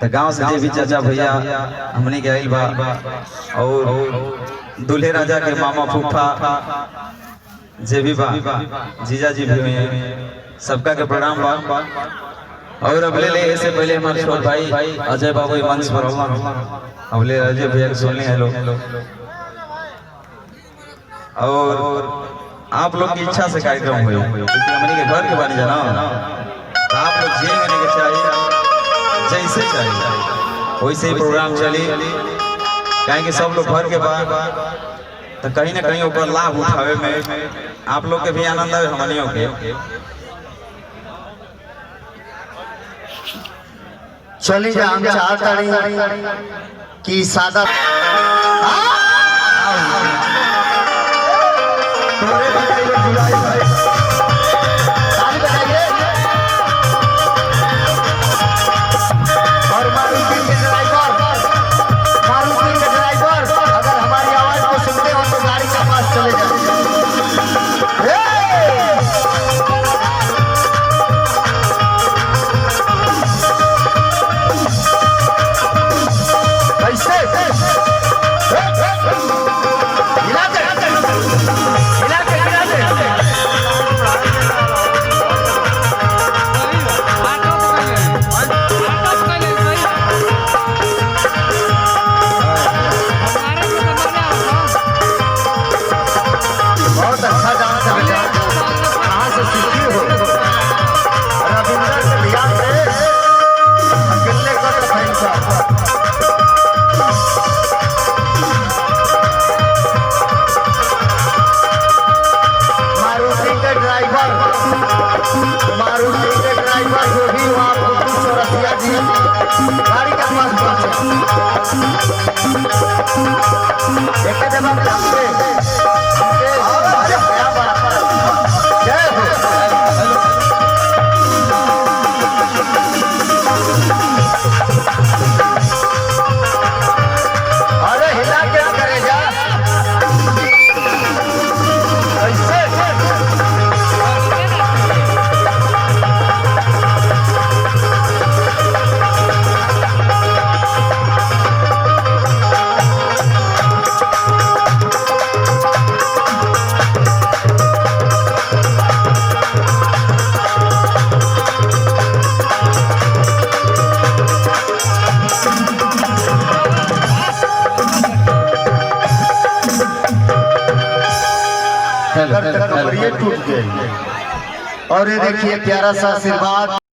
तो गांव से भी चाचा भैया हमने के आइल बा और दूल्हे राजा के मामा फूफा जे भी बा जीजा जी भी सबका के प्रणाम बा। और अब ले ऐसे पहले हमारे छोट भाई अजय बाबू मंच पर अब ले अजय भैया सुनने हेलो। और आप लोग की इच्छा से कार्यक्रम हुए क्योंकि हमने के घर के बारे जाना तो आप लोग जे करने के चाहिए जैसे चाहिए वैसे ही प्रोग्राम चली कहें कि सब लोग घर के बाद तो कहीं ना कहीं ऊपर लाभ उठावे में आप लोग के भी आनंद आए हमनियों के। चली जा हम चाहता कि सादा गाड़ी का पास अरे हिला क्या करेगा ये टूट गई। और ये देखिए प्यारा सा आशीर्वाद।